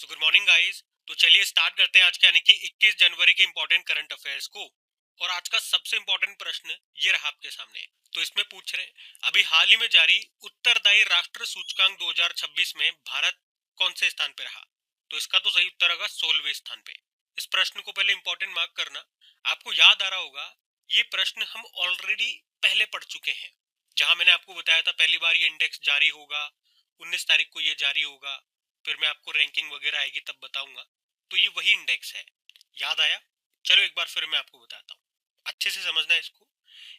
So good morning guys. तो चलिए start करते हैं आज के यानी कि 21 जनवरी के इंपॉर्टेंट करंट अफेयर्स को। और आज का सबसे इंपॉर्टेंट प्रश्न ये रहा आपके सामने। तो इसमें पूछ रहे हैं अभी हाल ही में जारी उत्तरदायी राष्ट्र सूचकांक 2026 में भारत कौन से स्थान पे रहा। तो इसका तो सही उत्तर होगा 16वें स्थान पे। इस प्रश्न को पहले इंपॉर्टेंट मार्क करना। आपको याद आ रहा होगा ये प्रश्न हम ऑलरेडी पहले पढ़ चुके हैं, जहां मैंने आपको बताया था पहली बार ये इंडेक्स जारी होगा, 19 तारीख को ये जारी होगा, फिर मैं आपको रैंकिंग वगैरह आएगी तब बताऊंगा। तो ये वही इंडेक्स है। याद आया? चलो एक बार फिर मैं आपको बताता हूँ, अच्छे से समझना है इसको।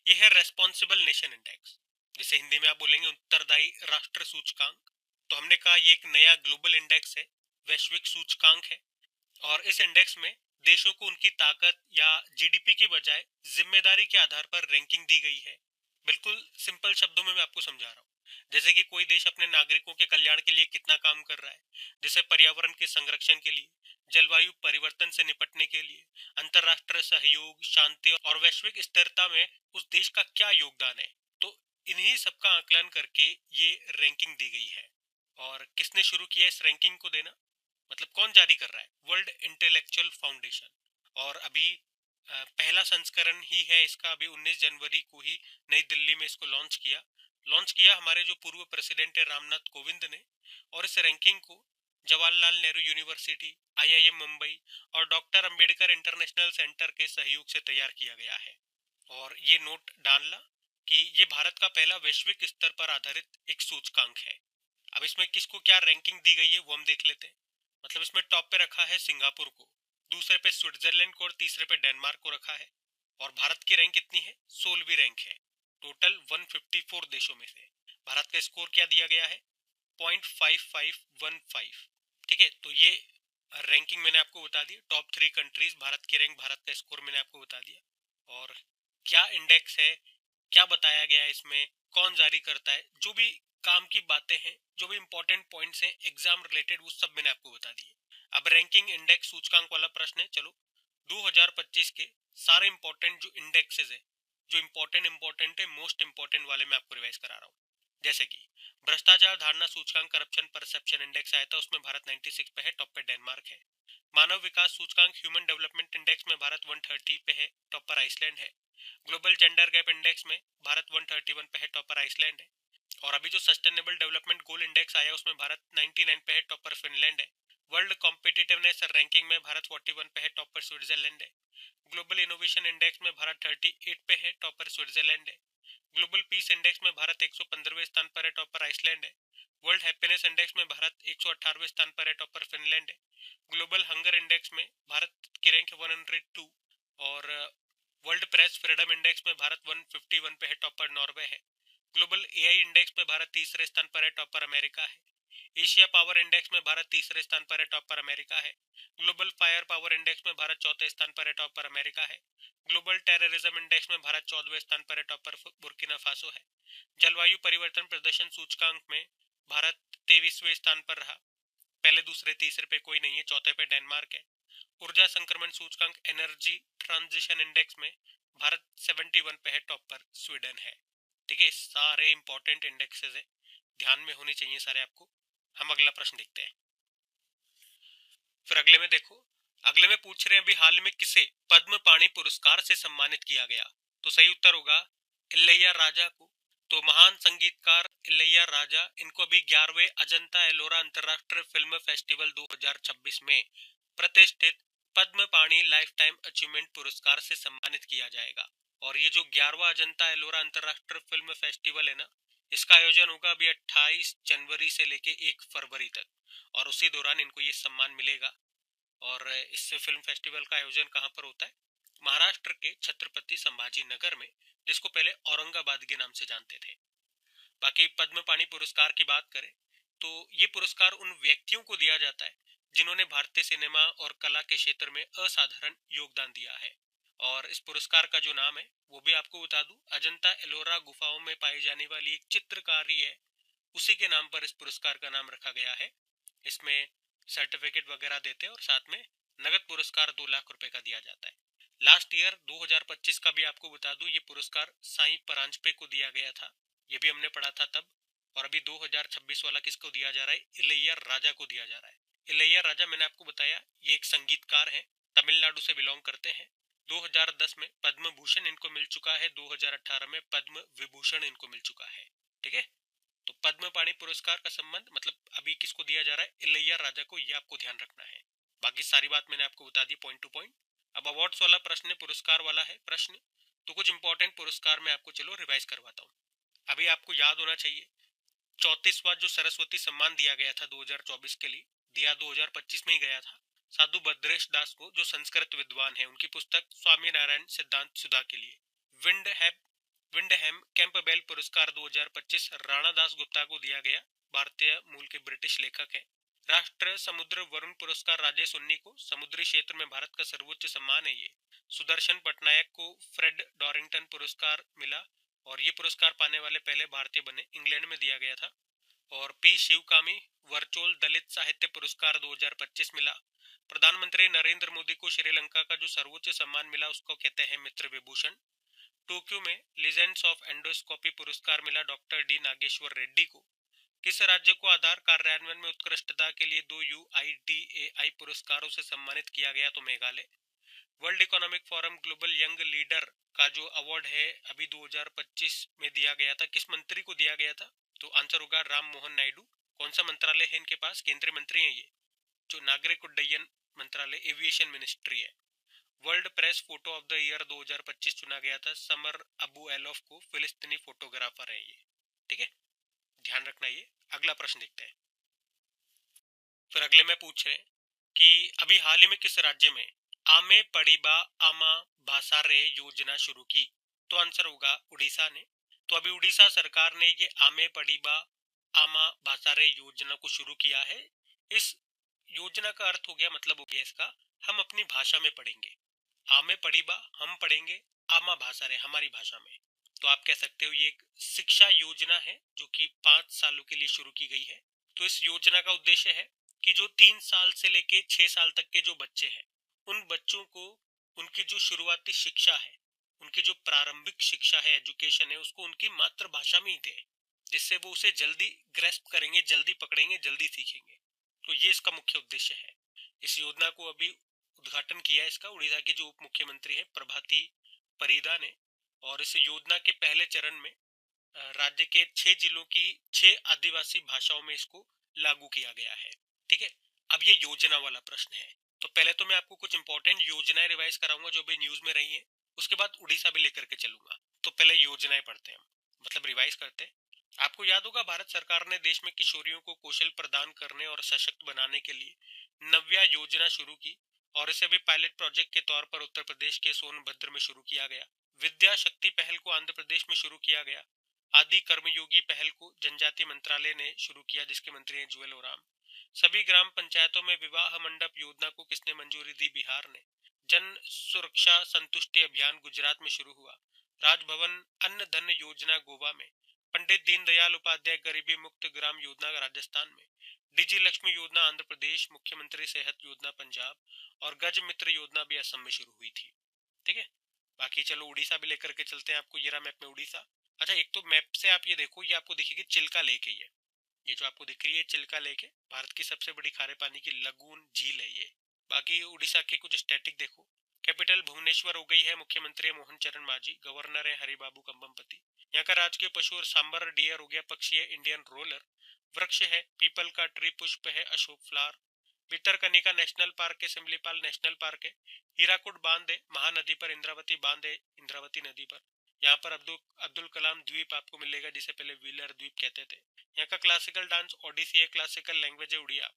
ये है रेस्पॉन्सिबल नेशन इंडेक्स, जिसे हिंदी में आप बोलेंगे उत्तरदायी राष्ट्र सूचकांक। तो हमने कहा ये एक नया ग्लोबल इंडेक्स है, वैश्विक सूचकांक है। और इस इंडेक्स में देशों को उनकी ताकत या जीडीपी की बजाय जिम्मेदारी के आधार पर रैंकिंग दी गई है। बिल्कुल सिंपल शब्दों में मैं आपको समझा रहा हूँ। जैसे कि कोई देश अपने नागरिकों के कल्याण के लिए कितना काम कर रहा है, जैसे पर्यावरण के संरक्षण के लिए, जलवायु परिवर्तन से निपटने के लिए, अंतरराष्ट्रीय सहयोग, शांति और वैश्विक स्थिरता में उस देश का क्या योगदान है। तो इन्हीं सबका आकलन करके ये रैंकिंग दी गई है। और किसने शुरू किया इस रैंकिंग को देना, मतलब कौन जारी कर रहा है? World intellectual foundation. और अभी पहला संस्करण ही है इसका, अभी 19 जनवरी को ही नई दिल्ली में इसको लॉन्च किया हमारे जो पूर्व प्रेसिडेंट है रामनाथ कोविंद ने। और इस रैंकिंग को जवाहरलाल नेहरू यूनिवर्सिटी, आईआईएम मुंबई और डॉक्टर अंबेडकर इंटरनेशनल सेंटर के सहयोग से तैयार किया गया है। और ये नोट डालना कि ये भारत का पहला वैश्विक स्तर पर आधारित एक सूचकांक है। अब इसमें किसको क्या रैंकिंग दी गई है वो हम देख लेते हैं। मतलब इसमें टॉप पे रखा है सिंगापुर को, दूसरे पे स्विट्जरलैंड को और तीसरे पे डेनमार्क को रखा है। और भारत की रैंक कितनी है? 16वीं रैंक है टोटल 154 देशों में से। भारत का स्कोर क्या दिया गया है? 0.5515। ठीक है, तो ये रैंकिंग मैंने आपको बता दी। टॉप 3 कंट्रीज, भारत की रैंक, भारत का स्कोर मैंने आपको बता दिया। और क्या इंडेक्स है, क्या बताया गया है इसमें, कौन जारी करता है, जो भी काम की बातें हैं, जो भी इंपॉर्टेंट पॉइंट्स हैं एग्जाम रिलेटेड, वो सब मैंने आपको बता दिए। अब रैंकिंग इंडेक्स सूचकांक वाला प्रश्न है। चलो 2025 के सारे इंपॉर्टेंट जो इंडेक्सेस है, जो इंपॉर्टेंट है, मोस्ट इंपॉर्टेंट वाले मैं आपको रिवाइज करा रहा हूँ। जैसे कि भ्रष्टाचार धारणा सूचकांक, करप्शन परसेप्शन इंडेक्स आया था, उसमें भारत 96 पे है, टॉप पे डेनमार्क है। मानव विकास सूचकांक ह्यूमन डेवलपमेंट इंडेक्स में भारत 130 पे है, टॉप पर आइसलैंड है। ग्लोबल जेंडर गैप इंडेक्स में भारत 131 पे है, टॉप पर आइसलैंड है। और अभी जो सस्टेनेबल डेवलपमेंट गोल इंडेक्स आया उसमें भारत 99 पे है, टॉप पर फिनलैंड है। वर्ल्ड कॉम्पिटिटिवनेस रैंकिंग में भारत 41 पे है, टॉप पर स्विट्जरलैंड है। ग्लोबल इनोवेशन इंडेक्स में भारत 38 पे है, टॉप पर स्विट्जरलैंड है। ग्लोबल पीस इंडेक्स में भारत 115वें स्थान पर है, टॉप पर आइसलैंड है। वर्ल्ड हैप्पीनेस इंडेक्स में भारत 118वें स्थान पर है, टॉप पर फिनलैंड है। ग्लोबल हंगर इंडेक्स में भारत की रैंक है 102। और वर्ल्ड प्रेस फ्रीडम इंडेक्स में भारत 151 पे है, टॉप पर नॉर्वे है। ग्लोबल एआई इंडेक्स में भारत तीसरे स्थान पर है, टॉप पर अमेरिका है। एशिया पावर इंडेक्स में भारत तीसरे स्थान पर है, टॉप पर अमेरिका है। ग्लोबल फायर पावर इंडेक्स में भारत चौथे स्थान पर है, टॉप पर अमेरिका है। ग्लोबल टेररिज्म इंडेक्स में भारत 14वें स्थान पर है, टॉप पर बुर्किना फासो है। जलवायु परिवर्तन प्रदर्शन सूचकांक में भारत 23वें स्थान पर रहा, पहले दूसरे तीसरे पे कोई नहीं है, चौथे पे डेनमार्क है। ऊर्जा संक्रमण सूचकांक एनर्जी ट्रांजिशन इंडेक्स में भारत 71 पे है, टॉप पर स्वीडन है। ठीक है, सारे इंपॉर्टेंट इंडेक्सेस है, ध्यान में होने चाहिए सारे आपको। हम अगला प्रश्न देखते हैं। फिर अगले में देखो, अगले में पूछ रहे हैं अभी हाल में किसे पद्म पाणि पुरस्कार से सम्मानित किया गया। तो सही उत्तर होगा इलैया राजा को। तो महान संगीतकार इलैया राजा, इनको अभी 11वें अजंता एलोरा अंतरराष्ट्रीय फिल्म फेस्टिवल 2026 में प्रतिष्ठित पद्म पाणि लाइफ टाइम अचीवमेंट पुरस्कार से सम्मानित किया जाएगा। और ये जो 11वां अजंता एलोरा अंतरराष्ट्रीय फिल्म फेस्टिवल है ना, इसका आयोजन होगा अभी 28 जनवरी से लेके 1 फरवरी तक, और उसी दौरान इनको ये सम्मान मिलेगा। और इस फिल्म फेस्टिवल का आयोजन कहाँ पर होता है? महाराष्ट्र के छत्रपति संभाजी नगर में, जिसको पहले औरंगाबाद के नाम से जानते थे। बाकी पद्म पाणि पुरस्कार की बात करें तो ये पुरस्कार उन व्यक्तियों को दिया जाता है जिन्होंने भारतीय सिनेमा और कला के क्षेत्र में असाधारण योगदान दिया है। और इस पुरस्कार का जो नाम है वो भी आपको बता दूं, अजंता एलोरा गुफाओं में पाई जाने वाली एक चित्रकारी है, उसी के नाम पर इस पुरस्कार का नाम रखा गया है। इसमें सर्टिफिकेट वगैरह देते हैं और साथ में नगद पुरस्कार 2 लाख रुपए का दिया जाता है। लास्ट ईयर 2025 का भी आपको बता दूं, ये पुरस्कार साईं परांजपे को दिया गया था, ये भी हमने पढ़ा था तब। और अभी 2026 वाला किसको दिया जा रहा है? इलैया राजा को दिया जा रहा है। इलैया राजा मैंने आपको बताया ये एक संगीतकार हैं, तमिलनाडु से बिलोंग करते हैं। 2010 में पद्म भूषण इनको मिल चुका है, 2018 में पद्म विभूषण इनको मिल चुका है। ठीक है, तो पद्म पाणि पुरस्कार का संबंध मतलब अभी किसको दिया जा रहा है, इलैया राजा को, ये आपको ध्यान रखना है। बाकी सारी बात मैंने आपको बता दी पॉइंट टू पॉइंट। अब अवार्ड्स वाला प्रश्न पुरस्कार वाला है प्रश्न, तो कुछ इंपॉर्टेंट पुरस्कार मैं आपको चलो रिवाइज करवाता हूँ। अभी आपको याद होना चाहिए 34वां जो सरस्वती सम्मान दिया गया था 2024 के लिए, दिया 2025 में ही गया था साधु भद्रेश दास को, जो संस्कृत विद्वान है, उनकी पुस्तक स्वामी नारायण सिद्धांत सुधा के लिए। विंडहैम कैंपबेल पुरस्कार 2025 राणा दास गुप्ता को दिया गया, भारतीय मूल के ब्रिटिश लेखक है। राष्ट्र समुद्र वरुण पुरस्कार राजेश उन्नी को, समुद्री क्षेत्र में भारत का सर्वोच्च सम्मान है ये। सुदर्शन पटनायक को फ्रेड डॉरिंगटन पुरस्कार मिला, और ये पुरस्कार पाने वाले पहले भारतीय बने, इंग्लैंड में दिया गया था। और पी शिवकामी वर्चुअल दलित साहित्य पुरस्कार 2025 मिला। प्रधानमंत्री नरेंद्र मोदी को श्रीलंका का जो सर्वोच्च सम्मान मिला उसको कहते हैं मित्र विभूषण। टोक्यो में लीजेंड्स ऑफ एंडोस्कोपी पुरस्कार मिला डॉक्टर डी नागेश्वर रेड्डी को। किस राज्य को आधार कार्यान्वयन में उत्कृष्टता के लिए 2 UIDAI पुरस्कारों से सम्मानित किया गया, तो Meghalaya. World economic forum global young leader का जो अवार्ड है अभी 2025 में दिया गया था, किस मंत्री को दिया गया था, तो आंसर होगा राम मोहन नायडू। कौन सा मंत्रालय है इनके पास, केंद्रीय मंत्री हैं ये, जो नागरिक उड्डयन मंत्रालय एविएशन मिनिस्ट्री है। World press photo of the year 2025 चुना गया था समर अबू एलोफ को, फिलिस्तीनी फोटोग्राफर है ये। ठीक है, ध्यान रखना ये। अगला प्रश्न देखते हैं। फिर अगले में पूछ रहे हैं कि अभी हाल ही में किस राज्य में आमे पड़ीबा आमा भासारे योजना शुरू की, तो आंसर होगा उड़ीसा ने। तो अभी उड़ीसा सरकार ने ये आमे पड़ीबा आमा भासारे योजना को शुरू किया है। इस योजना का अर्थ हो गया, मतलब हो गया इसका, हम अपनी भाषा में पढ़ेंगे। आमे पड़ीबा हम पढ़ेंगे, आमा भासारे हमारी भाषा में। तो आप कह सकते हो ये एक शिक्षा योजना है जो कि 5 सालों के लिए शुरू की गई है। तो इस योजना का उद्देश्य है कि जो 3 साल से लेके 6 साल तक के जो बच्चे हैं, उन बच्चों को उनकी जो शुरुआती शिक्षा है, उनकी जो प्रारंभिक शिक्षा है, एजुकेशन है, उसको उनकी मातृभाषा में ही दें, जिससे वो उसे जल्दी ग्रेस्प करेंगे, जल्दी पकड़ेंगे, जल्दी सीखेंगे। तो ये इसका मुख्य उद्देश्य है। इस योजना को अभी उद्घाटन किया इसका उड़ीसा के जो उप मुख्यमंत्री है प्रभाती परिदा ने। और इस योजना के पहले चरण में राज्य के 6 जिलों की 6 आदिवासी भाषाओं में इसको लागू किया गया है। ठीक है, अब ये योजना वाला प्रश्न है। तो पहले तो मैं आपको कुछ इंपॉर्टेंट योजनाएं रिवाइज कराऊंगा जो भी न्यूज में रही है, उसके बाद उड़ीसा भी लेकर के चलूंगा। तो पहले योजनाएं पढ़ते हैं, मतलब रिवाइज करते हैं। आपको याद होगा भारत सरकार ने देश में किशोरियों को कौशल प्रदान करने और सशक्त बनाने के लिए नव्या योजना शुरू की, और इसे भी पायलट प्रोजेक्ट के तौर पर उत्तर प्रदेश के सोनभद्र में शुरू किया गया। विद्या शक्ति पहल को आंध्र प्रदेश में शुरू किया गया। आदि कर्मयोगी पहल को जनजातीय मंत्रालय ने शुरू किया, जिसके मंत्री हैं जुएल ओराम। सभी ग्राम पंचायतों में विवाह मंडप योजना को किसने मंजूरी दी, बिहार ने। जन सुरक्षा संतुष्टि अभियान गुजरात में शुरू हुआ। राजभवन अन्न धन योजना गोवा में। पंडित दीनदयाल उपाध्याय गरीबी मुक्त ग्राम योजना राजस्थान में। डिजी लक्ष्मी योजना आंध्र प्रदेश, मुख्यमंत्री सेहत योजना पंजाब, और गज मित्र योजना भी असम में शुरू हुई थी। ठीक है, बाकी चलो उड़ीसा भी लेकर के चलते हैं आपको। ये रहा मैप में उड़ीसा। अच्छा, एक तो मैप से आप ये देखो, ये आपको दिखेगी चिल्का लेक है ये जो आपको दिख रही है चिल्का लेक है, भारत की सबसे बड़ी खारे पानी की लगून झील है ये। बाकी उड़ीसा के कुछ स्टैटिक देखो। कैपिटल भुवनेश्वर हो गई है, मुख्यमंत्री है मोहन चरण मांझी, गवर्नर है हरिबाबू कंबमपति। यहाँ का राजकीय पशु और सांबर डियर हो गया, पक्षी है इंडियन रोलर, वृक्ष है पीपल का ट्री, पुष्प है Ashok flower. Bhitarkanika national park है, सिमलीपाल नेशनल पार्क है। हीराकुड बांध है, महानदी पर इंद्रावती बांध है, इंद्रावती नदी पर। यहाँ पर अब्दुल कलाम द्वीप आपको मिलेगा, जिसे पहले व्हीलर द्वीप कहते थे। यहाँ का क्लासिकल डांस ओडिसी है, क्लासिकल लैंग्वेज है उड़िया।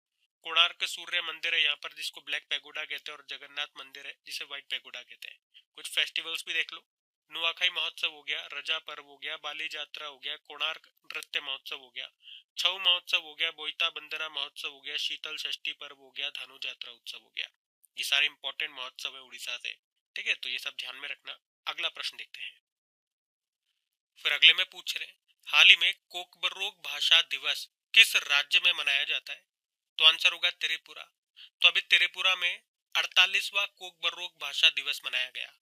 कोणार्क सूर्य मंदिर है यहाँ पर, जिसको ब्लैक पैगोडा कहते हैं, और जगन्नाथ मंदिर है जिसे व्हाइट पैगोडा कहते हैं। कुछ फेस्टिवल्स भी देख लो। नुआखाई महोत्सव हो गया, रजा पर्व हो गया, बाली यात्रा हो गया, कोणार्क नृत्य महोत्सव हो गया, छऊ महोत्सव हो गया, बोईता बंदना महोत्सव हो गया, शीतल षष्ठी पर्व हो गया, धानु यात्रा उत्सव हो गया। ये सारे इंपॉर्टेंट महोत्सव है उड़ीसा से। ठीक है, तो ये सब ध्यान में रखना। अगला प्रश्न देखते हैं। फिर अगले में पूछ रहे हैं, हाल ही में कोकबरोग भाषा दिवस किस राज्य में मनाया जाता है, तो आंसर होगा त्रिपुरा। तो अभी त्रिपुरा में 48वां कोकबरोग भाषा दिवस मनाया गया।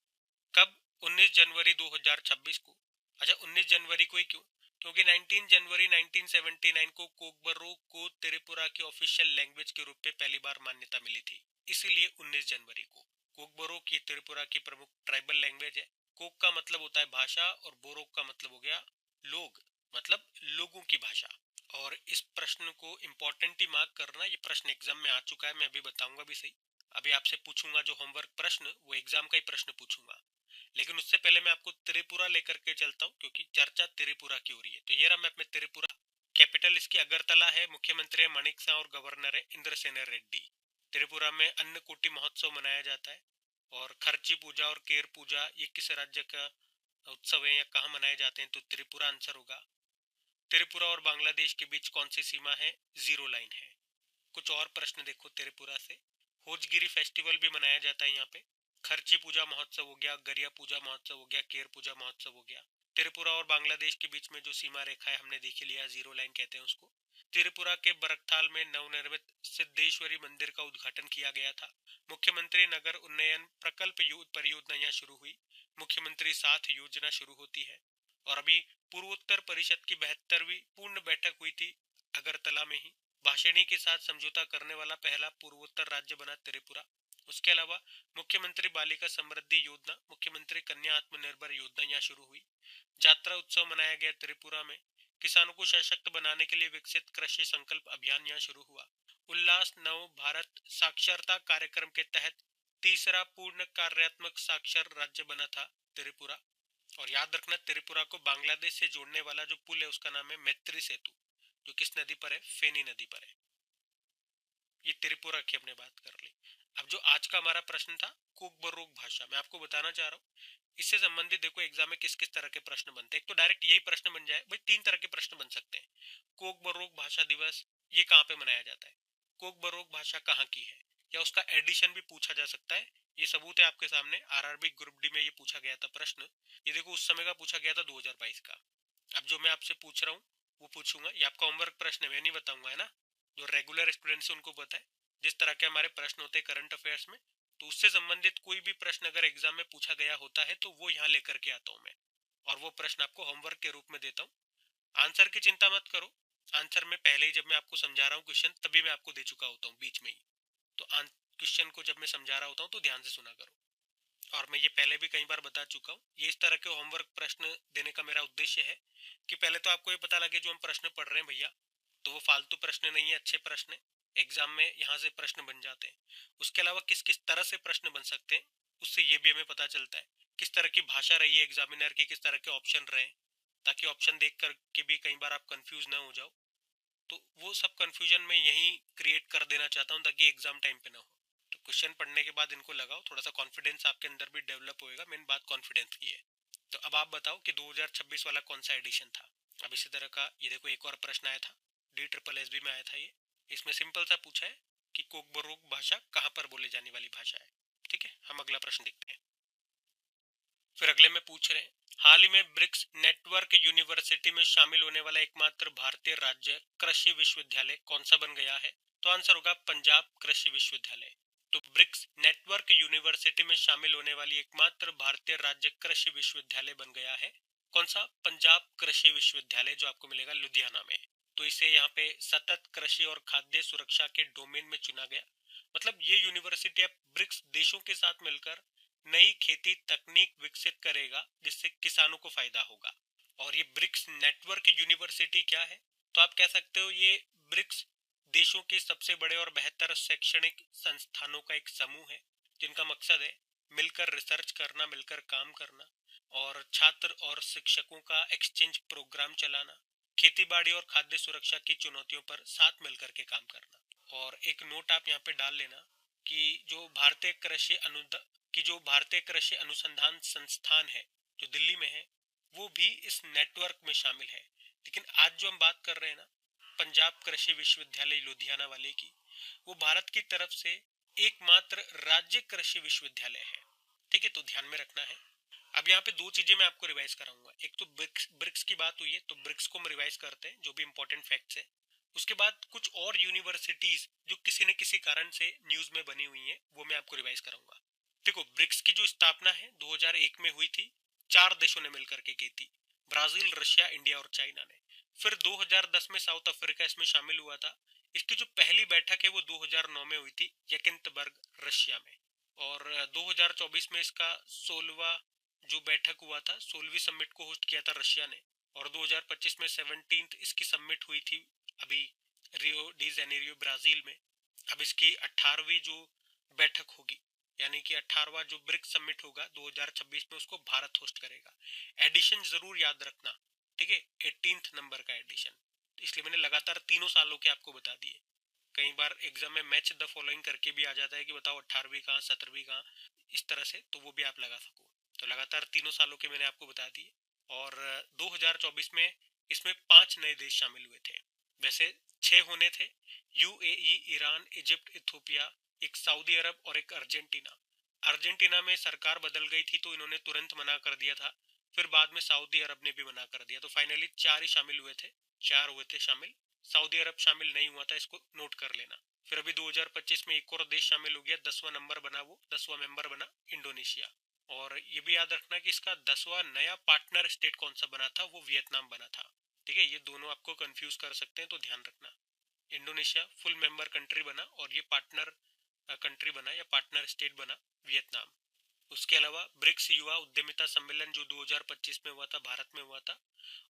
कब, 19 जनवरी 2026 को। अच्छा, 19 जनवरी को ही क्यों, क्योंकि 19 जनवरी 1979 को कोकबरो को त्रिपुरा की ऑफिशियल लैंग्वेज के रूप में पहली बार मान्यता मिली थी, इसीलिए 19 जनवरी को। कोकबरो की त्रिपुरा की प्रमुख ट्राइबल लैंग्वेज है। कोक का मतलब होता है भाषा और बोरो का मतलब हो गया लोग, मतलब लोगों की भाषा। और इस प्रश्न को इम्पोर्टेंट ही मार्क करना, ये प्रश्न एग्जाम में आ चुका है, मैं अभी बताऊंगा भी सही। अभी आपसे पूछूंगा जो होमवर्क प्रश्न, वो एग्जाम का ही प्रश्न पूछूंगा, लेकिन उससे पहले मैं आपको त्रिपुरा लेकर के चलता हूँ, क्योंकि चर्चा त्रिपुरा की हो रही है। तो ये रहा मैप में त्रिपुरा। कैपिटल इसकी अगरतला है, मुख्यमंत्री है माणिक सा और गवर्नर है इंद्रसेन रेड्डी। त्रिपुरा में अन्नकूटी महोत्सव मनाया जाता है। और खर्ची पूजा और केर पूजा ये किस राज्य का उत्सव है या कहाँ मनाए जाते हैं, तो त्रिपुरा आंसर होगा। त्रिपुरा और बांग्लादेश के बीच कौन सी सीमा है, जीरो लाइन है। कुछ और प्रश्न देखो त्रिपुरा से। होजगिरी फेस्टिवल भी मनाया जाता है यहाँ पे। खर्ची पूजा महोत्सव हो गया, गरिया पूजा महोत्सव हो गया, केर पूजा महोत्सव हो गया। त्रिपुरा और बांग्लादेश के बीच में जो सीमा रेखा है हमने देख लिया, जीरो लाइन कहते हैं उसको। त्रिपुरा के बरकताल में नवनिर्मित सिद्धेश्वरी मंदिर का उद्घाटन किया गया था। मुख्यमंत्री नगर उन्नयन प्रकल्प परियोजना यहाँ शुरू हुई। मुख्यमंत्री साथ योजना शुरू होती है। और अभी पूर्वोत्तर परिषद की 72वीं पूर्ण बैठक हुई थी अगरतला में ही। भाषणी के साथ समझौता करने वाला पहला पूर्वोत्तर राज्य बना त्रिपुरा। उसके अलावा मुख्यमंत्री बालिका समृद्धि योजना, मुख्यमंत्री कन्या आत्मनिर्भर योजना यहाँ शुरू हुई। यात्रा उत्सव मनाया गया त्रिपुरा में। किसानों को सशक्त बनाने के लिए विकसित कृषि संकल्प अभियान यहाँ शुरू हुआ। उल्लास नव भारत साक्षरता कार्यक्रम के तहत तीसरा पूर्ण कार्यात्मक साक्षर राज्य बना था त्रिपुरा। और याद रखना, त्रिपुरा को बांग्लादेश से जोड़ने वाला जो पुल है उसका नाम है मैत्री सेतु, जो किस नदी पर है, फेनी नदी पर है। ये त्रिपुरा की हमने बात कर ली। अब जो आज का हमारा प्रश्न था, कोकबरोक भाषा, मैं आपको बताना चाह रहा हूँ इससे संबंधित देखो एग्जाम में किस किस तरह के प्रश्न बनते हैं। एक तो डायरेक्ट यही प्रश्न बन जाए भाई, तीन तरह के प्रश्न बन सकते हैं। कोकबरोक भाषा दिवस ये कहाँ पे मनाया जाता है, कोकबरोक भाषा कहाँ की है, या उसका एडिशन भी पूछा जा सकता है। ये सबूत है आपके सामने, आरआरबी ग्रुप डी में ये पूछा गया था प्रश्न। ये देखो उस समय का पूछा गया था 2022 का। अब जो मैं आपसे पूछ रहा हूँ वो पूछूंगा, ये आपका होमवर्क प्रश्न है, मैं नहीं बताऊंगा, है ना। जो रेगुलर स्टूडेंट्स उनको पता है जिस तरह के हमारे प्रश्न होते हैं करंट अफेयर्स में, तो उससे संबंधित कोई भी प्रश्न अगर एग्जाम में पूछा गया होता है तो वो यहाँ लेकर के आता हूँ मैं, और वो प्रश्न आपको होमवर्क के रूप में देता हूँ। आंसर की चिंता मत करो, आंसर में पहले ही जब मैं आपको समझा रहा हूँ क्वेश्चन तभी मैं आपको दे चुका होता हूँ बीच में ही। तो क्वेश्चन को जब मैं समझा रहा होता हूँ तो ध्यान से सुना करो। और मैं ये पहले भी कई बार बता चुका हूँ, ये इस तरह के होमवर्क प्रश्न देने का मेरा उद्देश्य है कि पहले तो आपको ये पता लगे जो हम प्रश्न पढ़ रहे हैं भैया, तो वो फालतू प्रश्न नहीं है, अच्छे प्रश्न है, एग्जाम में यहाँ से प्रश्न बन जाते हैं। उसके अलावा किस किस तरह से प्रश्न बन सकते हैं उससे ये भी हमें पता चलता है, किस तरह की भाषा रही है एग्जामिनर की, किस तरह के ऑप्शन रहे, ताकि ऑप्शन देख कर के भी कई बार आप कंफ्यूज ना हो जाओ। तो वो सब कंफ्यूजन मैं यही क्रिएट कर देना चाहता हूँ ताकि एग्जाम टाइम पे ना हो। तो क्वेश्चन पढ़ने के बाद इनको लगाओ, थोड़ा सा कॉन्फिडेंस आपके अंदर भी डेवलप होएगा, मेन बात कॉन्फिडेंस की है। तो अब आप बताओ कि 2026 वाला कौन सा एडिशन था। अब इसी तरह का ये देखो एक और प्रश्न आया था, DSSS में आया था ये। इसमें सिंपल सा पूछा है कि कोकबोरोक भाषा कहाँ पर बोले जाने वाली भाषा है। ठीक है, हम अगला प्रश्न देखते हैं। फिर अगले में पूछ रहे हैं, हाल ही में ब्रिक्स नेटवर्क यूनिवर्सिटी में शामिल होने वाला एकमात्र भारतीय राज्य कृषि विश्वविद्यालय कौन सा बन गया है, तो आंसर होगा पंजाब कृषि विश्वविद्यालय। तो ब्रिक्स नेटवर्क यूनिवर्सिटी में शामिल होने वाली एकमात्र भारतीय राज्य कृषि विश्वविद्यालय बन गया है, कौन सा, पंजाब कृषि विश्वविद्यालय, जो आपको मिलेगा लुधियाना में। तो इसे यहाँ पे सतत कृषि और खाद्य सुरक्षा के डोमेन में चुना गया। मतलब ये यूनिवर्सिटी अब ब्रिक्स देशों के साथ मिलकर नई खेती तकनीक विकसित करेगा जिससे किसानों को फायदा होगा। और ये ब्रिक्स नेटवर्क यूनिवर्सिटी क्या है, तो आप कह सकते हो ये ब्रिक्स देशों के सबसे बड़े और बेहतर शैक्षणिक संस्थानों का एक समूह है, जिनका मकसद है मिलकर रिसर्च करना, मिलकर काम करना, और छात्र और शिक्षकों का एक्सचेंज प्रोग्राम चलाना, खेती बाड़ी और खाद्य सुरक्षा की चुनौतियों पर साथ मिलकर के काम करना। और एक नोट आप यहाँ पे डाल लेना कि जो भारतीय कृषि अनुसंधान संस्थान है जो दिल्ली में है, वो भी इस नेटवर्क में शामिल है। लेकिन आज जो हम बात कर रहे हैं ना, पंजाब कृषि विश्वविद्यालय लुधियाना वाले की, वो भारत की तरफ से एकमात्र राज्य कृषि विश्वविद्यालय है। ठीक है, तो ध्यान में रखना है। अब यहाँ पे दो चीजें मैं आपको रिवाइज कराऊंगा। एक तो ब्रिक्स की बात हुई है, तो ब्रिक्स को हम रिवाइज करते हैं जो भी इंपॉर्टेंट फैक्ट्स है। उसके बाद कुछ और यूनिवर्सिटीज जो किसी न किसी कारण से न्यूज में बनी हुई है, वो मैं आपको रिवाइज कराऊंगा। देखो, ब्रिक्स की जो स्थापना है 2001 में हुई थी, 4 देशों ने मिलकर के की थी, ब्राजील, रशिया, इंडिया और चाइना ने। फिर 2010 में साउथ अफ्रीका इसमें शामिल हुआ था। इसकी जो पहली बैठक है वो 2009 में हुई थी यकिंतबर्ग, रशिया में। और 2024 में इसका 16वां जो बैठक हुआ था, 16वीं समिट को होस्ट किया था रशिया ने। और 2025 में 17th इसकी समिट हुई थी अभी रियो डी जेनेरियो, ब्राजील में। अब इसकी 18वीं जो बैठक होगी, यानी कि 18वां जो ब्रिक्स समिट होगा 2026 में, उसको भारत होस्ट करेगा। एडिशन जरूर याद रखना, ठीक है, 18th नंबर का एडिशन। इसलिए मैंने लगातार तीनों सालों के आपको बता दिए। कई बार एग्जाम में मैच द फॉलोइंग करके भी आ जाता है कि बताओ 18वीं कहाँ, 17वीं कहाँ, इस तरह से, तो वो भी आप लगा सको। तो लगातार तीनों सालों के मैंने आपको बता दिए। और 2024 में इसमें 5 नए देश शामिल हुए थे। वैसे 6 होने थे, यूएई, ईरान, इजिप्ट, इथोपिया, एक सऊदी अरब और एक अर्जेंटीना। अर्जेंटीना में सरकार बदल गई थी तो इन्होंने तुरंत मना कर दिया था। फिर बाद में सऊदी अरब ने भी मना कर दिया, तो फाइनली 4 ही शामिल हुए थे, 4 हुए थे शामिल। सऊदी अरब शामिल नहीं हुआ था, इसको नोट कर लेना। फिर अभी 2025 में एक और देश शामिल हो गया, 10वां नंबर बना, वो 10वां मेंबर बना इंडोनेशिया। और ये भी याद रखना कि इसका 10वां नया पार्टनर स्टेट कौन सा बना था, वो वियतनाम बना था। ठीक है, ये दोनों आपको कंफ्यूज कर सकते हैं, तो ध्यान रखना। इंडोनेशिया फुल मेंबर कंट्री बना और ये पार्टनर कंट्री बना या पार्टनर स्टेट बना वियतनाम। उसके अलावा ब्रिक्स युवा उद्यमिता सम्मेलन जो 2025 में हुआ था, भारत में हुआ था।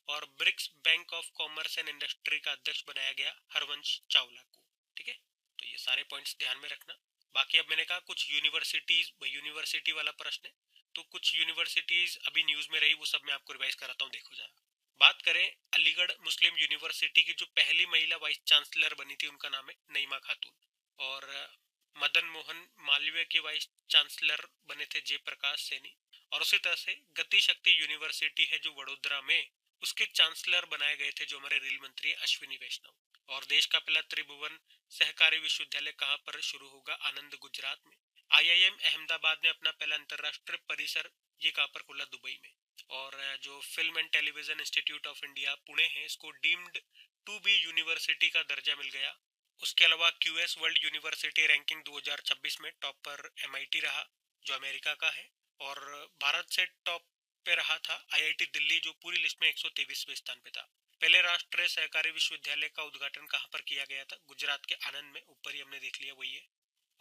और BRICS bank of commerce and industry का अध्यक्ष बनाया गया हरवंश चावला को। ठीक है, तो ये सारे पॉइंट्स ध्यान में रखना। बाकी अब मैंने कहा कुछ यूनिवर्सिटीज, यूनिवर्सिटी वाला प्रश्न है, तो कुछ यूनिवर्सिटीज अभी न्यूज में रही, वो सब मैं आपको रिवाइज कराता हूँ, देखो जरा। बात करें अलीगढ़ मुस्लिम यूनिवर्सिटी की जो पहली महिला वाइस चांसलर बनी थी, उनका नाम है नईमा खातून। और मदन मोहन मालवीय के वाइस चांसलर बने थे जयप्रकाश सैनी। और उसी तरह से गति शक्ति यूनिवर्सिटी है जो वडोदरा में, उसके चांसलर बनाए गए थे जो हमारे रेल मंत्री अश्विनी वैष्णव। और देश का पहला त्रिभुवन सहकारी विश्वविद्यालय कहाँ पर शुरू होगा, आनंद, गुजरात में। आईआईएम अहमदाबाद ने अपना पहला अंतरराष्ट्रीय परिसर, ये कहाँ पर खोला, दुबई में। और जो film and television institute of India Pune है, इसको डीम्ड टू बी यूनिवर्सिटी का दर्जा मिल गया। उसके अलावा क्यूएस वर्ल्ड यूनिवर्सिटी रैंकिंग 2026 में टॉप पर एमआईटी रहा, जो अमेरिका का है। और भारत से टॉप पे रहा था आईआईटी दिल्ली, जो पूरी लिस्ट में 123वें स्थान पे था। पहले राष्ट्रीय सहकारी विश्वविद्यालय का उद्घाटन कहाँ पर किया गया था, गुजरात के आनंद में, ऊपर ही हमने देख लिया, वही है।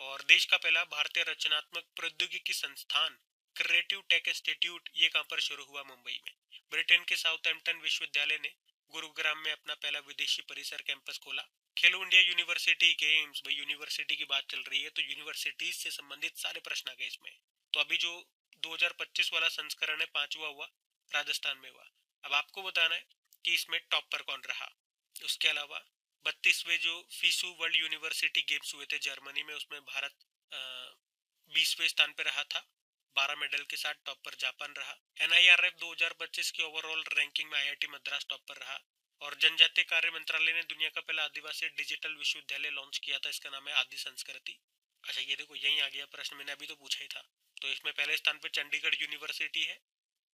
और देश का पहला भारतीय रचनात्मक प्रौद्योगिकी संस्थान क्रिएटिव टेक इंस्टीट्यूट, ये कहाँ पर शुरू हुआ, मुंबई में। ब्रिटेन के साउथहैम्पटन विश्वविद्यालय ने गुरुग्राम में अपना पहला विदेशी परिसर कैंपस खोला। खेलो इंडिया यूनिवर्सिटी गेम्स, भाई यूनिवर्सिटी की बात चल रही है तो यूनिवर्सिटीज से संबंधित सारे प्रश्न आ गए इसमें। तो अभी जो 2025 वाला संस्करण है, 5वां हुआ, राजस्थान में हुआ। अब आपको बताना है कि इसमें टॉप पर कौन रहा। उसके अलावा 32वें जो फीसू वर्ल्ड यूनिवर्सिटी गेम्स हुए थे जर्मनी में, उसमें भारत 20वें स्थान पर रहा था, 12 मेडल के साथ। टॉप पर जापान रहा। NIRF 2025 की ओवरऑल रैंकिंग में IIT मद्रास टॉप पर रहा। और जनजातीय कार्य मंत्रालय ने दुनिया का पहला आदिवासी डिजिटल विश्वविद्यालय लॉन्च किया था, इसका नाम है आदि संस्कृति। अच्छा, ये देखो यही आ गया प्रश्न, मैंने अभी तो पूछा ही था। तो इसमें पहले स्थान पे चंडीगढ़ यूनिवर्सिटी है,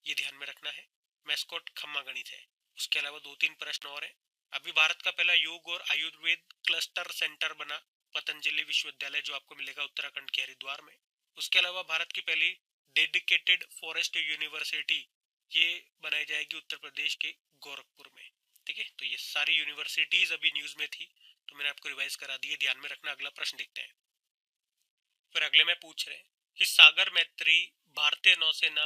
ये ध्यान में रखना है। मैस्कोट खम्मा गणित है। उसके अलावा 2-3 प्रश्न और हैं। अभी भारत का पहला योग और आयुर्वेद क्लस्टर सेंटर बना पतंजलि विश्वविद्यालय, जो आपको मिलेगा उत्तराखंड के हरिद्वार में। उसके अलावा भारत की पहली डेडिकेटेड फॉरेस्ट यूनिवर्सिटी, ये बनाई जाएगी उत्तर प्रदेश के गोरखपुर में। ठीक है, तो ये सारी यूनिवर्सिटीज अभी न्यूज में थी, तो मैंने आपको रिवाइज करा दी है, ध्यान में रखना। अगला प्रश्न देखते हैं। फिर अगले में पूछ रहे हैं कि सागर मैत्री भारतीय नौसेना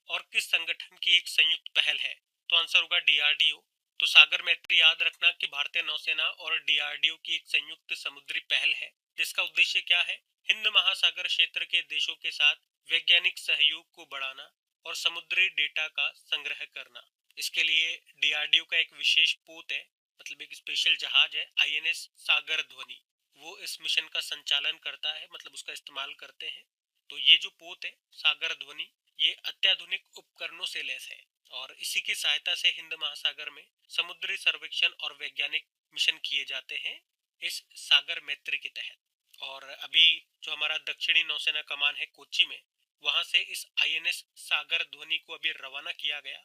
और किस संगठन की एक संयुक्त पहल है, तो आंसर होगा DRDO। तो सागर मैत्री याद रखना कि भारतीय नौसेना और DRDO की एक संयुक्त समुद्री पहल है, जिसका उद्देश्य क्या है, हिंद महासागर क्षेत्र के देशों के साथ वैज्ञानिक सहयोग को बढ़ाना और समुद्री डेटा का संग्रह करना। इसके लिए DRDO का एक विशेष पोत है, मतलब एक स्पेशल जहाज है, INS सागर ध्वनि, वो इस मिशन का संचालन करता है, मतलब उसका इस्तेमाल करते हैं। तो ये जो पोत है सागर ध्वनि, ये अत्याधुनिक उपकरणों से लैस है और इसी की सहायता से हिंद महासागर में समुद्री सर्वेक्षण और वैज्ञानिक मिशन किए जाते हैं इस सागर मैत्री के तहत। और अभी जो हमारा दक्षिणी नौसेना कमान है कोच्चि में, वहां से इस INS सागर ध्वनि को अभी रवाना किया गया।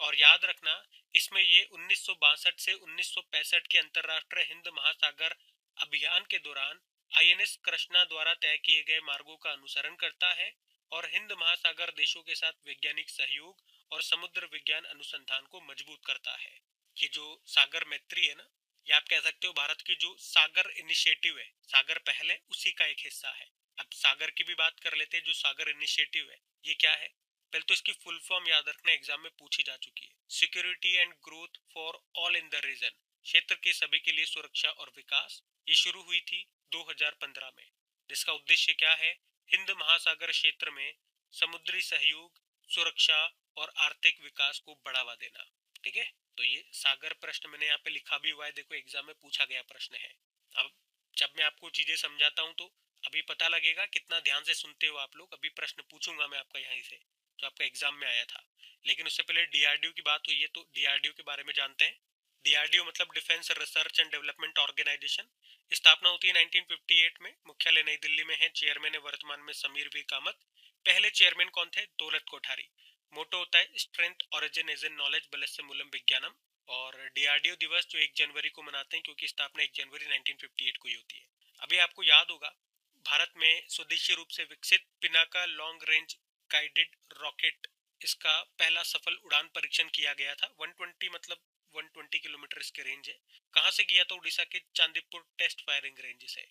और याद रखना, इसमें ये 1962 से 1965 के अंतरराष्ट्रीय हिंद महासागर अभियान के दौरान INS कृष्णा द्वारा तय किए गए मार्गों का अनुसरण करता है और हिंद महासागर देशों के साथ वैज्ञानिक सहयोग और समुद्र विज्ञान अनुसंधान को मजबूत करता है। ये जो सागर मैत्री है ना, ये आप कह सकते हो भारत की जो सागर इनिशिएटिव है, सागर पहले उसी का एक हिस्सा है। अब सागर की भी बात कर लेते हैं। जो सागर इनिशिएटिव है ये क्या है? पहले तो इसकी फुल फॉर्म याद रखना, एग्जाम में पूछी जा चुकी है। Security and growth for all in the region, क्षेत्र के सभी के लिए सुरक्षा और विकास। ये शुरू हुई थी 2015 में, जिसका उद्देश्य क्या है? हिंद महासागर क्षेत्र में समुद्री सहयोग, सुरक्षा और आर्थिक विकास को बढ़ावा देना। ठीक है, तो ये सागर प्रश्न मैंने यहाँ पे लिखा भी हुआ है, देखो एग्जाम में पूछा गया प्रश्न है। अब जब मैं आपको चीजें समझाता हूँ तो अभी पता लगेगा कितना ध्यान से सुनते हो आप लोग। अभी प्रश्न पूछूंगा मैं आपका यहीं से जो आपका एग्जाम में आया था, लेकिन उससे पहले डीआरडीओ की बात हुई है तो डीआरडीओ के बारे में जानते हैं। डीआरडीओ मतलब defence research and development organisation. स्थापना होती है 1958 में, मुख्यालय नई दिल्ली में है। चेयरमैन है वर्तमान में समीर वी कामत। पहले चेयरमैन कौन थे? दौलत कोठारी। मोटो होता है strength origin is in knowledge बलस्य मूलम विज्ञानम। और डीआरडीओ दिवस जो 1 जनवरी को मनाते हैं, क्योंकि स्थापना 1 जनवरी 1958 को ही होती है। अभी आपको याद होगा भारत में स्वदेशी रूप से विकसित Pinaka long range guided rocket, इसका पहला सफल उड़ान परीक्षण किया गया था। 120 मतलब 120 किलोमीटर इसकी रेंज है। कहाँ से किया था? उड़ीसा के चांदीपुर टेस्ट फायरिंग रेंज से।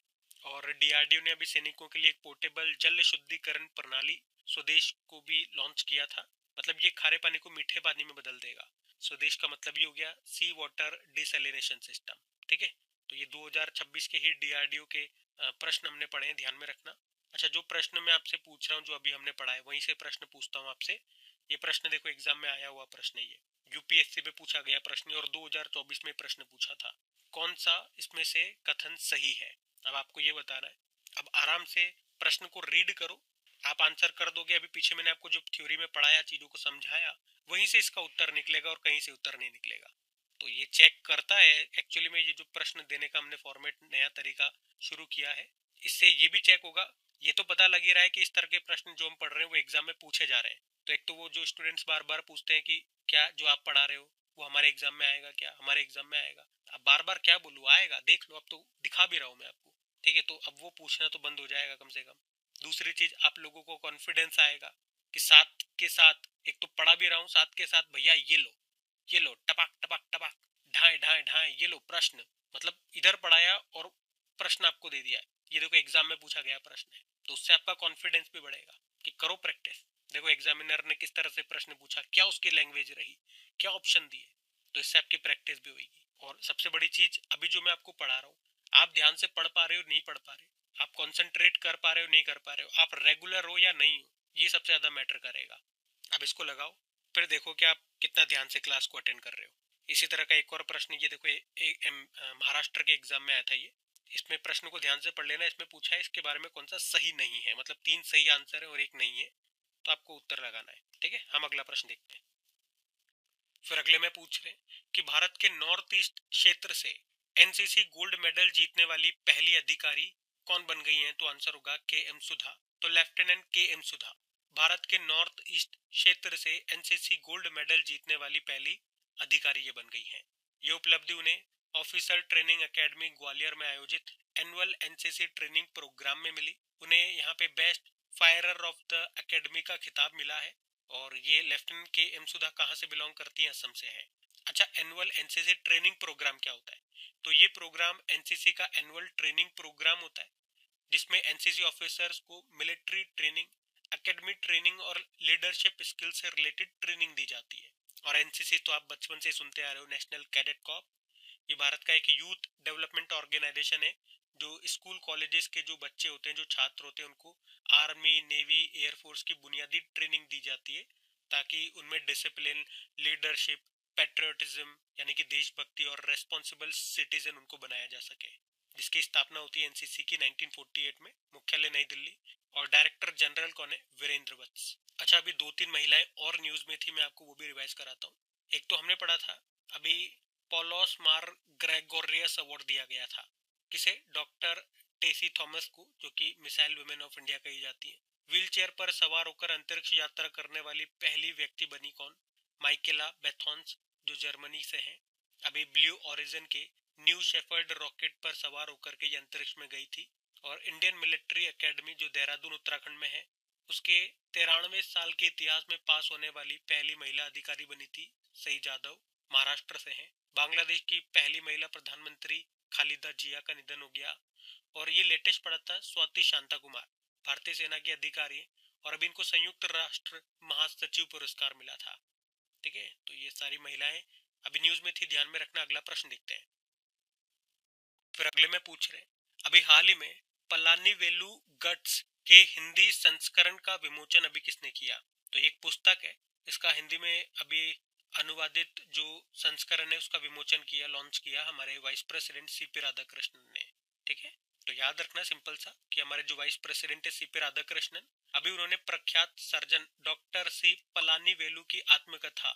और डीआरडीओ ने अभी सैनिकों के लिए एक पोर्टेबल जल शुद्धिकरण प्रणाली स्वदेश को भी लॉन्च किया था। मतलब ये खारे पानी को मीठे पानी में बदल देगा। स्वदेश का मतलब ये हो गया सी वाटर डिसैलिनेशन सिस्टम। ठीक है, तो ये 2026 के ही डीआरडीओ के प्रश्न हमने पढ़े हैं, ध्यान में रखना। अच्छा, जो प्रश्न मैं आपसे पूछ रहा हूँ, जो अभी हमने पढ़ा है वहीं से प्रश्न पूछता हूँ आपसे। ये प्रश्न देखो एग्जाम में आया हुआ प्रश्न है, ये यूपीएससी में पूछा गया प्रश्न और 2024 में प्रश्न पूछा था। कौन सा इसमें से कथन सही है? अब आपको ये बताना है। अब आराम से प्रश्न को रीड करो, आप आंसर कर दोगे। अभी पीछे मैंने आपको जो थ्योरी में पढ़ाया, चीजों को समझाया, वहीं से इसका उत्तर निकलेगा और कहीं से उत्तर नहीं निकलेगा। तो ये चेक करता है एक्चुअली में, ये जो प्रश्न देने का हमने फॉर्मेट नया तरीका शुरू किया है, इससे ये भी चेक होगा। ये तो पता लग ही रहा है कि इस तरह के प्रश्न जो हम पढ़ रहे हैं वो एग्जाम में पूछे जा रहे हैं। तो एक तो वो जो स्टूडेंट्स बार बार पूछते हैं कि क्या जो आप पढ़ा रहे हो वो हमारे एग्जाम में आएगा, क्या हमारे एग्जाम में आएगा? अब बार बार क्या बोलूं, आएगा, देख लो, अब तो दिखा भी रहा हूं मैं आपको। ठीक है, तो अब वो पूछना तो बंद हो जाएगा कम से कम। दूसरी चीज, आप लोगों को कॉन्फिडेंस आएगा कि साथ के साथ, एक तो पढ़ा भी रहा हूँ, साथ के साथ भैया ये लो, ये लो, टपक टपक टपक, ढाए ढाए ढाए, ये लो प्रश्न। मतलब इधर पढ़ाया और प्रश्न आपको दे दिया। ये देखो एग्जाम में पूछा गया प्रश्न है, तो उससे आपका कॉन्फिडेंस भी बढ़ेगा कि करो प्रैक्टिस। देखो एग्जामिनर ने किस तरह से प्रश्न पूछा, क्या उसकी लैंग्वेज रही, क्या ऑप्शन दिए, तो इससे आपकी प्रैक्टिस भी होगी। और सबसे बड़ी चीज, अभी जो मैं आपको पढ़ा रहा हूँ, आप ध्यान से पढ़ पा रहे हो नहीं पढ़ पा रहे हो, आप कॉन्सेंट्रेट कर पा रहे हो नहीं कर पा रहे हो, आप रेगुलर हो या नहीं हो, ये सबसे ज्यादा मैटर करेगा। अब इसको लगाओ, फिर देखो कि आप कितना ध्यान से क्लास को अटेंड कर रहे हो। इसी तरह का एक और प्रश्न, ये देखो महाराष्ट्र के एग्जाम में आया था ये। इसमें प्रश्न को ध्यान से पढ़ लेना। इसमें पूछा है इसके बारे में कौन सा सही नहीं है, मतलब 3 सही आंसर है और एक नहीं है, तो आपको उत्तर लगाना है। ठीक है, हम अगला प्रश्न देखते हैं। फिर अगले में पूछ रहे हैं कि भारत के नॉर्थ ईस्ट क्षेत्र से एनसीसी गोल्ड मेडल जीतने वाली पहली अधिकारी कौन बन गई हैं? तो आंसर होगा के एम सुधा। तो लेफ्टिनेंट के एम सुधा भारत के नॉर्थ ईस्ट क्षेत्र से एनसीसी गोल्ड मेडल जीतने वाली पहली अधिकारी ये बन गई हैं। ये उपलब्धि उन्हें ऑफिसर ट्रेनिंग एकेडमी ग्वालियर में आयोजित एनुअल एनसीसी ट्रेनिंग प्रोग्राम में मिली। उन्हें यहाँ पे best firer of the academy का खिताब मिला है। और ये लेफ्टिनेंट के एम सुधा कहाँ से बिलोंग करती हैं? असम से है। अच्छा, एनुअल एनसीसी ट्रेनिंग प्रोग्राम क्या होता है? तो ये प्रोग्राम एनसीसी का एनुअल ट्रेनिंग प्रोग्राम होता है, जिसमें एनसीसी ऑफिसर्स को मिलिट्री ट्रेनिंग, एकेडमी ट्रेनिंग और लीडरशिप स्किल से रिलेटेड ट्रेनिंग दी जाती है। और एनसीसी तो आप बचपन से सुनते आ रहे हो, नेशनल कैडेट कॉर्प। ये भारत का एक यूथ डेवलपमेंट ऑर्गेनाइजेशन है, जो स्कूल कॉलेजेस के जो बच्चे होते हैं, जो छात्र होते हैं, उनको आर्मी, नेवी, एयरफोर्स की बुनियादी ट्रेनिंग दी जाती है, ताकि उनमें डिसिप्लिन, लीडरशिप, पेट्रियोटिज्म यानी कि देशभक्ति और रेस्पॉन्सिबल सिटीजन उनको बनाया जा सके। जिसकी स्थापना होती है एनसीसी की 1948 में, मुख्यालय नई दिल्ली। और डायरेक्टर जनरल कौन है? वीरेंद्र वत्स। अच्छा, अभी 2-3 महिलाएं और न्यूज में थी, मैं आपको वो भी रिवाइज कराता हूँ। एक तो हमने पढ़ा था अभी, पॉलोस मार ग्रेगोरियस अवार्ड दिया गया था। किसे? डॉक्टर टेसी थॉमस को, जो कि मिसाइल वुमेन ऑफ इंडिया कही जाती है। व्हील चेयर पर सवार होकर अंतरिक्ष यात्रा करने वाली पहली व्यक्ति बनी कौन? माइकेला बेथॉन्स, जो जर्मनी से हैं। अभी ब्लू ओरिजिन के न्यू शेफर्ड रॉकेट पर सवार होकर के ये अंतरिक्ष में गई थी। और इंडियन मिलिट्री एकेडमी, जो देहरादून उत्तराखंड में है, उसके 93 साल के इतिहास में पास होने वाली पहली महिला अधिकारी बनी थी सई जादव, महाराष्ट्र से हैं। बांग्लादेश की पहली महिला प्रधानमंत्री खालिदा जिया का निधन हो गया। और ये लेटेस्ट पड़ा था स्वाति शांता कुमार, भारतीय सेना के अधिकारी हैं और अभी इनको संयुक्त राष्ट्र महासचिव पुरस्कार मिला था। ठीक है, तो ये सारी महिलाएं अभी न्यूज में थी, ध्यान में रखना। अगला प्रश्न देखते हैं। फिर अगले में पूछ रहे हैं, अभी हाल ही में पलानी वेलु गट्स के हिंदी संस्करण का विमोचन अभी किसने किया? तो ये एक पुस्तक है, इसका हिंदी में अभी अनुवादित जो संस्करण है उसका विमोचन किया, लॉन्च किया हमारे वाइस प्रेसिडेंट सीपी राधाकृष्णन ने। ठीक है, तो याद रखना सिंपल सा कि हमारे जो वाइस प्रेसिडेंट है सीपी राधाकृष्णन, अभी उन्होंने प्रख्यात surgeon doctor C Palani Velu की आत्मकथा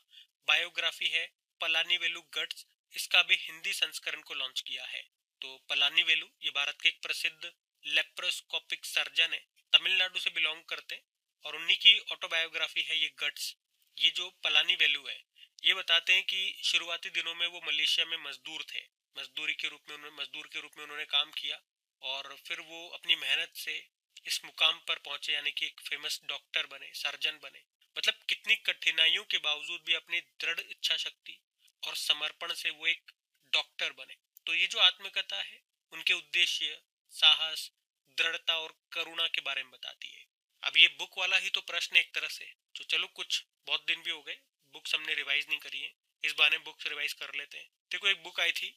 बायोग्राफी है पलानी वेलु गट्स, इसका भी हिंदी संस्करण को लॉन्च किया है। तो पलानी वेलु ये भारत के एक प्रसिद्ध लेप्रोस्कोपिक सर्जन है, तमिलनाडु से बिलोंग करते हैं और उन्हीं की ऑटोबायोग्राफी है ये गट्स। ये जो पलानी वेलु है ये बताते हैं कि शुरुआती दिनों में वो मलेशिया में मजदूर थे, मजदूर के रूप में उन्होंने काम किया और फिर वो अपनी मेहनत से इस मुकाम पर पहुंचे, यानी कि एक फेमस डॉक्टर बने, सर्जन बने। मतलब कितनी कठिनाइयों के बावजूद भी अपनी दृढ़ इच्छा शक्ति और समर्पण से वो एक डॉक्टर बने। तो ये जो आत्मकथा है उनके उद्देश्य, साहस, दृढ़ता और करुणा के बारे में बताती है। अब ये बुक वाला ही तो प्रश्न एक तरह से, तो चलो कुछ बहुत दिन भी हो गए, बुक्स हमने रिवाइज नहीं करी है, इस बारे में बुक्स रिवाइज कर लेते हैं। देखो एक बुक आई थी,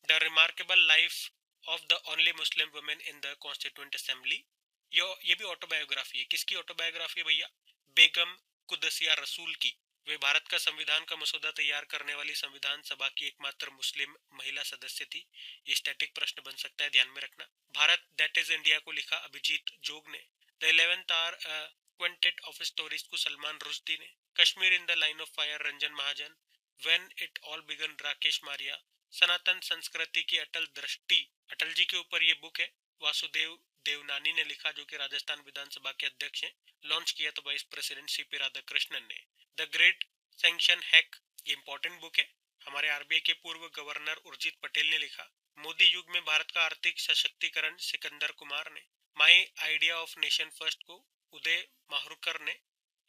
the remarkable life of the only Muslim women in the constituent assembly. ये भी ऑटोबायोग्राफी है। किसकी ऑटोबायोग्राफी है भैया? बेगम कुदसिया रसूल की। वे भारत का संविधान का मसौदा तैयार करने वाली संविधान सभा की एकमात्र मुस्लिम महिला सदस्य थी। ये स्टैटिक प्रश्न बन सकता है, ध्यान में रखना। भारत दैट इज इंडिया को लिखा अभिजीत जोग ने। The 11th hour quintet of stories को सलमान रुश्दी ने। Kashmir in the line of fire Ranjan Mahajan. When it all began Rakesh Maria. Sanatan Sanskriti की अटल दृष्टि, अटल जी के ऊपर ये बुक है, वासुदेव देवनानी ने लिखा, जो कि राजस्थान विधानसभा के अध्यक्ष हैं। लॉन्च किया तो वाइस प्रेसिडेंट सीपी राधाकृष्णन ने। द ग्रेट सैंक्शन हैक, ये इंपॉर्टेंट बुक है, हमारे आरबीआई के पूर्व गवर्नर उर्जित पटेल ने लिखा। मोदी युग में भारत का आर्थिक सशक्तिकरण, सिकंदर कुमार ने। My idea of nation first को उदय माहरुकर ने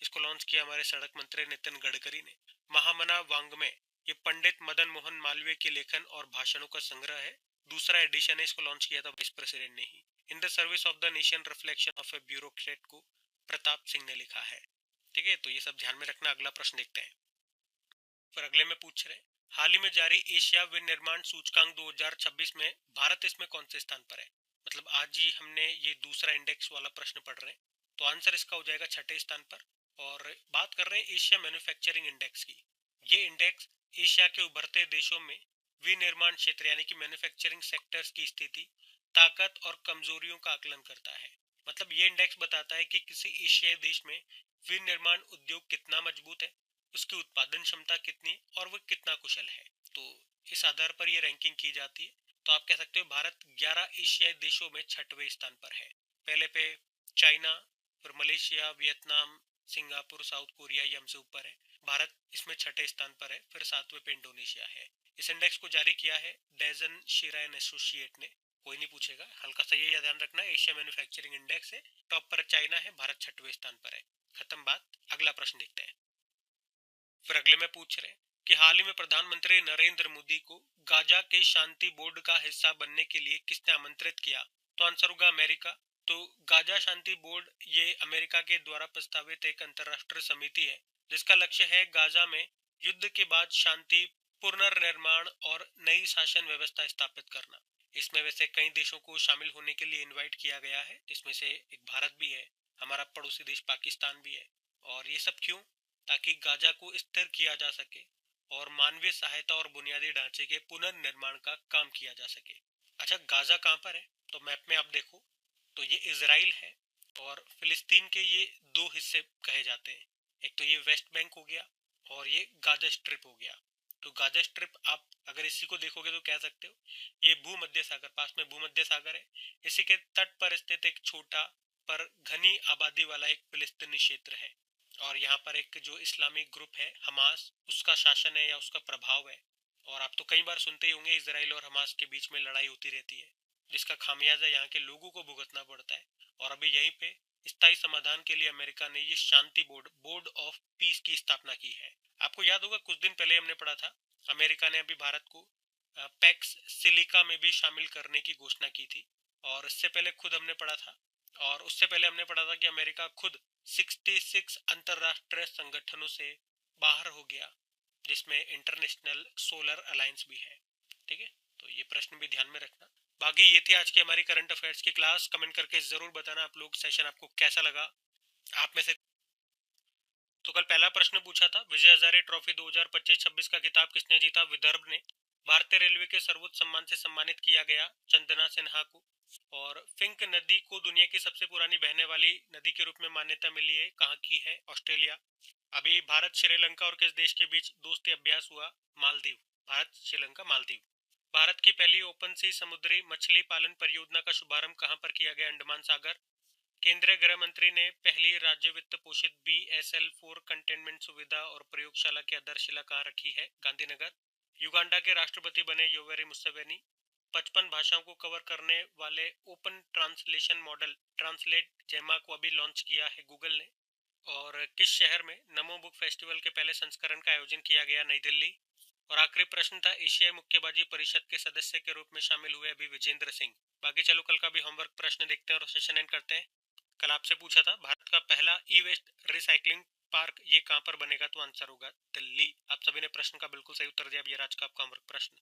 इसको लॉन्च किया, हमारे सड़क मंत्री नितिन गडकरी ने। महामना वांग्मय, ये पंडित मदन मोहन मालवीय के लेखन और भाषणों का संग्रह है, दूसरा एडिशन है, इसको लॉन्च किया था वाइस प्रेसिडेंट ने ही। In the service of the nation reflection of a bureaucrat को प्रताप सिंह ने लिखा है। ठीक है, तो ये सब ध्यान में रखना। अगला प्रश्न देखते हैं। फिर अगले में पूछ रहे हैं, हाल ही में जारी एशिया विनिर्माण सूचकांक 2026 में भारत इसमें कौन से स्थान पर है? मतलब आज ही हमने ये दूसरा इंडेक्स वाला प्रश्न पढ़ रहे हैं, तो आंसर इसका हो जाएगा 6ठे स्थान पर। और बात कर रहे हैं एशिया मैन्युफैक्चरिंग इंडेक्स की। ये इंडेक्स एशिया के उभरते देशों में विनिर्माण क्षेत्र यानी कि मैन्युफैक्चरिंग सेक्टर्स की स्थिति, ताकत और कमजोरियों का आकलन करता है। मतलब ये इंडेक्स बताता है कि किसी एशियाई देश में विनिर्माण उद्योग कितना मजबूत है, उसकी उत्पादन क्षमता कितनी और वो कितना कुशल है। तो इस आधार पर ये रैंकिंग की जाती है। तो आप कह सकते हो भारत 11 एशियाई देशों में 6वें स्थान पर है। पहले पे चाइना, फिर Malaysia, Vietnam, Singapore, south Korea, ये हमसे ऊपर है। भारत इसमें 6ठे स्थान पर है। फिर 7वें पे इंडोनेशिया है। इस इंडेक्स को जारी किया है डेजन शिराइन एसोसिएट ने। कोई नहीं पूछेगा, हल्का सा ये ध्यान रखना, एशिया मैन्युफैक्चरिंग इंडेक्स है, टॉप पर चाइना है, भारत 6वें स्थान पर है। खत्म बात। अगला प्रश्न देखते हैं। फिर अगले में पूछ रहे हैं कि हाल ही में प्रधानमंत्री नरेंद्र मोदी को गाजा के शांति बोर्ड का हिस्सा बनने के लिए किसने आमंत्रित किया? तो आंसर होगा अमेरिका। तो गाजा शांति बोर्ड ये अमेरिका के द्वारा प्रस्तावित एक अंतरराष्ट्रीय समिति है, जिसका लक्ष्य है गाजा में युद्ध के बाद शांति, पुनर्निर्माण और नई शासन व्यवस्था स्थापित करना। इसमें वैसे कई देशों को शामिल होने के लिए इनवाइट किया गया है, जिसमें से एक भारत भी है, हमारा पड़ोसी देश पाकिस्तान भी है। और ये सब क्यों? ताकि गाजा को स्थिर किया जा सके और मानवीय सहायता और बुनियादी ढांचे के पुनर्निर्माण का काम किया जा सके। अच्छा, गाजा कहाँ पर है? तो मैप में आप देखो तो ये इजराइल है और फिलिस्तीन के ये दो हिस्से कहे जाते हैं। एक तो ये वेस्ट बैंक हो गया और ये गाजा स्ट्रिप हो गया। तो गाजा स्ट्रिप आप अगर इसी को देखोगे तो कह सकते हो ये भूमध्य सागर, पास में भूमध्य सागर है, इसी के तट पर स्थित एक छोटा पर घनी आबादी वाला एक फिलिस्तीनी क्षेत्र है। और यहाँ पर एक जो इस्लामिक ग्रुप है हमास, उसका शासन है या उसका प्रभाव है। और आप तो कई बार सुनते ही होंगे इजराइल और हमास के बीच में लड़ाई होती रहती है, जिसका खामियाजा यहाँ के लोगों को भुगतना पड़ता है। और अभी यहीं पे स्थायी समाधान के लिए अमेरिका ने ये शांति बोर्ड ऑफ पीस की स्थापना की है। आपको याद होगा कुछ दिन पहले हमने पढ़ा था अमेरिका ने अभी भारत को पैक्स सिलिका में भी शामिल करने की घोषणा की थी, और इससे पहले खुद हमने पढ़ा था, और उससे पहले हमने पढ़ा था कि अमेरिका खुद 66 अंतरराष्ट्रीय संगठनों से बाहर हो गया, जिसमें इंटरनेशनल सोलर अलायंस भी है। ठीक है, तो ये प्रश्न भी ध्यान में रखना। बाकी ये थी आज की हमारी करंट अफेयर्स की क्लास। कमेंट करके जरूर बताना आप लोग सेशन आपको कैसा लगा। आप में से तो कल पहला प्रश्न पूछा था, विजय हजारे ट्रॉफी 2025-26 का खिताब किसने जीता? विदर्भ ने। भारतीय रेलवे के सर्वोच्च सम्मान से सम्मानित किया गया चंदना सिन्हा को। और फिंक नदी को दुनिया की सबसे पुरानी बहने वाली नदी के रूप में मान्यता मिली है, कहाँ की है? ऑस्ट्रेलिया। अभी भारत श्रीलंका और किस देश के बीच दोस्ती अभ्यास हुआ? मालदीव। भारत श्रीलंका मालदीव। भारत की पहली ओपन सी समुद्री मछली पालन परियोजना का शुभारंभ कहां पर किया गया? अंडमान सागर। केंद्रीय गृह मंत्री ने पहली राज्य वित्त पोषित BSL-4 कंटेनमेंट सुविधा और प्रयोगशाला की आधारशिला कहां रखी है? गांधीनगर। युगांडा के राष्ट्रपति बने योवेरी मुसेवेनी। 55 भाषाओं को कवर करने वाले ओपन ट्रांसलेशन मॉडल ट्रांसलेट जेमा को अभी लॉन्च किया है गूगल ने। और किस शहर में नमो बुक फेस्टिवल के पहले संस्करण का आयोजन किया गया? नई दिल्ली। और आखिरी प्रश्न था, एशियाई मुक्केबाजी परिषद के सदस्य के रूप में शामिल हुए अभी विजेंद्र सिंह। बाकी चलो कल का भी होमवर्क प्रश्न देखते हैं और सेशन एंड करते हैं। कल आपसे पूछा था भारत का पहला ई वेस्ट रिसाइकलिंग पार्क ये कहां पर बनेगा? तो आंसर होगा दिल्ली। आप सभी ने प्रश्न का बिल्कुल सही उत्तर दिया। अब ये आज का आपका होमवर्क प्रश्न।